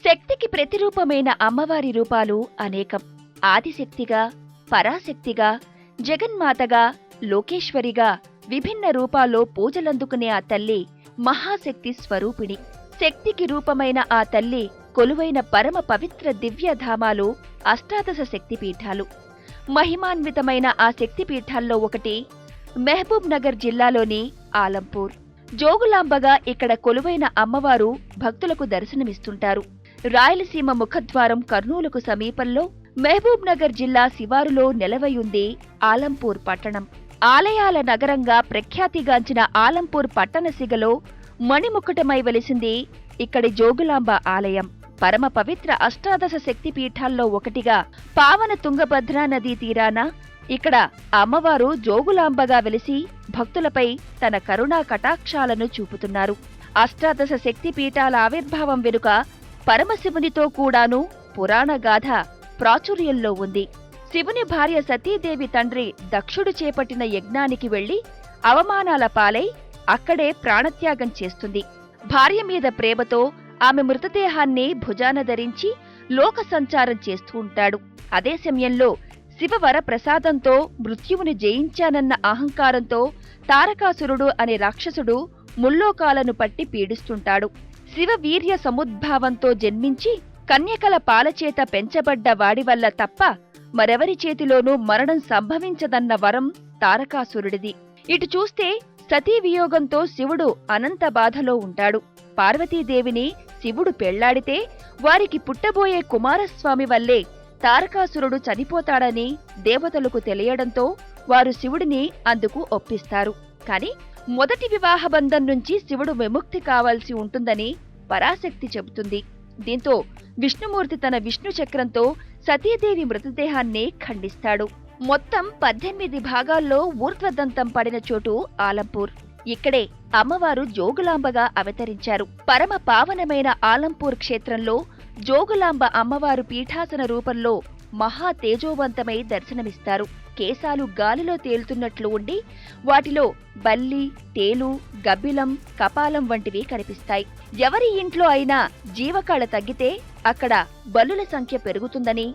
శక్తికి ప్రతిరూపమైన అమ్మవారి రూపాలు అనేకం. ఆదిశక్తిగా, పరాశక్తిగా, జగన్మాతగా, లోకేశ్వరిగా విభిన్న రూపాల్లో పూజలందుకునే ఆ తల్లి మహాశక్తి స్వరూపిణి. శక్తికి రూపమైన ఆ తల్లి కొలువైన పరమ పవిత్ర దివ్యధామాలు అష్టాదశ శక్తిపీఠాలు. మహిమాన్వితమైన ఆ శక్తిపీఠాల్లో ఒకటి మహబూబ్ నగర్ జిల్లాలోని ఆలంపూర్. జోగులాంబగా ఇక్కడ కొలువైన అమ్మవారు భక్తులకు దర్శనమిస్తుంటారు. రాయలసీమ ముఖద్వారం కర్నూలుకు సమీపంలో మహబూబ్ నగర్ జిల్లా శివారులో నెలవయుంది ఆలంపూర్ పట్టణం. ఆలయాల నగరంగా ప్రఖ్యాతిగాంచిన ఆలంపూర్ పట్టణసిగలో మణిముకుటమై వెలిసింది ఇక్కడి జోగులాంబ ఆలయం. పరమ పవిత్ర అష్టాదశ శక్తిపీఠాల్లో ఒకటిగా పావన తుంగభద్రా నదీ తీరాన ఇక్కడ అమ్మవారు జోగులాంబగా వెలిసి భక్తులపై తన కరుణా కటాక్షాలను చూపుతున్నారు. అష్టాదశ శక్తిపీఠాల ఆవిర్భావం వెనుక పరమశివునితో కూడాను పురాణగాథ ప్రాచుర్యంలో ఉంది. శివుని భార్య సతీదేవి తండ్రి దక్షుడు చేపట్టిన యజ్ఞానికి వెళ్లి అవమానాల పాలై అక్కడే ప్రాణత్యాగం చేస్తుంది. భార్య మీద ప్రేమతో ఆమె మృతదేహాన్ని భుజాన ధరించి లోక సంచారం చేస్తూ ఉంటాడు. అదే సమయంలో శివవర ప్రసాదంతో మృత్యువుని జయించానన్న అహంకారంతో తారకాసురుడు అనే రాక్షసుడు ముల్లోకాలను పట్టి పీడిస్తుంటాడు. శివవీర్య సముద్భావంతో జన్మించి కన్యకల పాలచేత పెంచబడ్డ వాడి వల్ల తప్ప మరెవరి చేతిలోనూ మరణం సంభవించదన్న వరం తారకాసురుడిది. ఇటు చూస్తే సతీవియోగంతో శివుడు అనంత బాధలో ఉంటాడు. పార్వతీదేవిని శివుడు పెళ్లాడితే వారికి పుట్టబోయే కుమారస్వామి వల్లే తారకాసురుడు చనిపోతాడని దేవతలకు తెలియడంతో వారు శివుడిని అందుకు ఒప్పిస్తారు. కాని మొదటి వివాహబంధం నుంచి శివుడు విముక్తి కావాల్సి ఉంటుందని పరాశక్తి చెబుతుంది. దీంతో విష్ణుమూర్తి తన విష్ణు చక్రంతో సతీదేవి మృతదేహాన్ని ఖండిస్తాడు. మొత్తం 18 భాగాల్లో ఊర్ధ్వదంతం పడిన చోటు ఆలంపూర్. ఇక్కడే అమ్మవారు జోగులాంబగా అవతరించారు. పరమ పావనమైన ఆలంపూర్ క్షేత్రంలో జోగులాంబ అమ్మవారు పీఠాసన రూపంలో మహా తేజోవంతమై దర్శనమిస్తారు. కేశాలు గాలిలో తేలుతున్నట్లు ఉండి వాటిలో బల్లి, తేలు, గబ్బిలం, కపాలం వంటివి కనిపిస్తాయి. ఎవరి ఇంట్లో అయినా జీవకళ తగ్గితే అక్కడ బల్లుల సంఖ్య పెరుగుతుందని,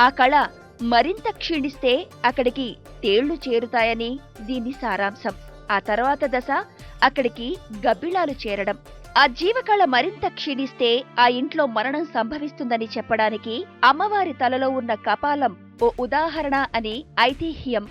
ఆ కళ మరింత క్షీణిస్తే అక్కడికి తేళ్లు చేరుతాయని దీని సారాంశం. ఆ తర్వాత దశ అక్కడికి గబ్బిలాలు చేరడం. ఆ జీవకళ మరింత క్షీణిస్తే ఆ ఇంట్లో మరణం సంభవిస్తుందని చెప్పడానికి అమ్మవారి తలలో ఉన్న కపాలం ఓ ఉదాహరణ అని ఐతిహ్యం.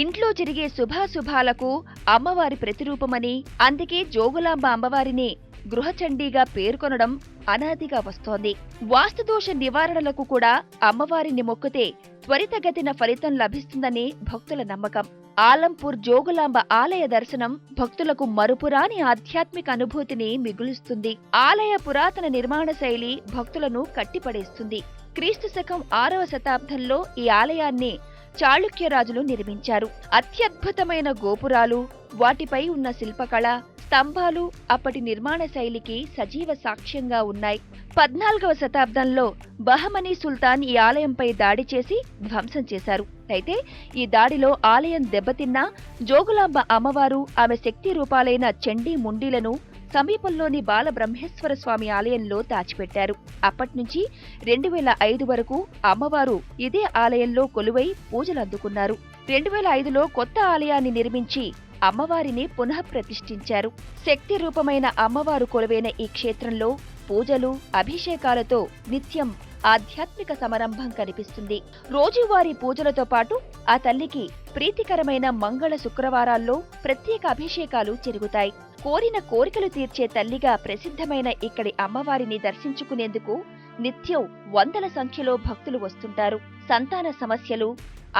ఇంట్లో జరిగే శుభాశుభాలకు అమ్మవారి ప్రతిరూపమని, అందుకే జోగులాంబ అమ్మవారిని గృహచండీగా పేర్కొనడం అనాదిగా వస్తోంది. వాస్తుదోష నివారణలకు కూడా అమ్మవారిని మొక్కితే త్వరితగతిన ఫలితం లభిస్తుందని భక్తుల నమ్మకం. ఆలంపూర్ జోగులాంబ ఆలయ దర్శనం భక్తులకు మరుపురాని ఆధ్యాత్మిక అనుభూతిని మిగులుస్తుంది. ఆలయ పురాతన నిర్మాణ శైలి భక్తులను కట్టిపడేస్తుంది. క్రీస్తు శకం 6వ శతాబ్దంలో ఈ ఆలయాన్ని చాళుక్యరాజులు నిర్మించారు. అత్యద్భుతమైన గోపురాలు, వాటిపై ఉన్న శిల్పకళ, స్తంభాలు అప్పటి నిర్మాణ శైలికి సజీవ సాక్ష్యంగా ఉన్నాయి. 14వ శతాబ్దంలో బహమనీ సుల్తాన్ ఈ ఆలయంపై దాడి చేసి ధ్వంసం చేశారు. అయితే ఈ దాడిలో ఆలయం దెబ్బతిన్నా జోగులాంబ అమ్మవారు ఆమె శక్తి రూపాలైన చండీ ముండీలను సమీపంలోని బాలబ్రహ్మేశ్వర స్వామి ఆలయంలో దాచిపెట్టారు. అప్పట్నుంచి 2005 వరకు అమ్మవారు ఇదే ఆలయంలో కొలువై పూజలందుకున్నారు. 2005లో కొత్త ఆలయాన్ని నిర్మించి అమ్మవారిని పునః ప్రతిష్ఠించారు. శక్తి రూపమైన అమ్మవారు కొలువైన ఈ క్షేత్రంలో పూజలు, అభిషేకాలతో నిత్యం ఆధ్యాత్మిక సమరంభం కనిపిస్తుంది. రోజువారీ పూజలతో పాటు ఆ తల్లికి ప్రీతికరమైన మంగళ శుక్రవారాల్లో ప్రత్యేక అభిషేకాలు జరుగుతాయి. కోరిన కోరికలు తీర్చే తల్లిగా ప్రసిద్ధమైన ఇక్కడి అమ్మవారిని దర్శించుకునేందుకు నిత్యం వందల సంఖ్యలో భక్తులు వస్తుంటారు. సంతాన సమస్యలు,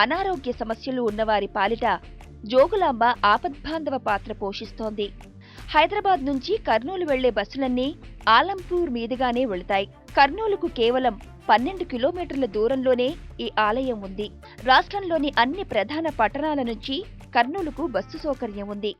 అనారోగ్య సమస్యలు ఉన్నవారి పాలిట జోగులాంబ ఆపద్బాంధవ పాత్ర పోషిస్తోంది. హైదరాబాద్ నుంచి కర్నూలు వెళ్లే బస్సులన్నీ ఆలంపూర్ మీదుగానే వెళతాయి. కర్నూలుకు కేవలం 12 కిలోమీటర్ల దూరంలోనే ఈ ఆలయం ఉంది. రాష్ట్రంలోని అన్ని ప్రధాన పట్టణాల నుంచి కర్నూలుకు బస్సు సౌకర్యం ఉంది.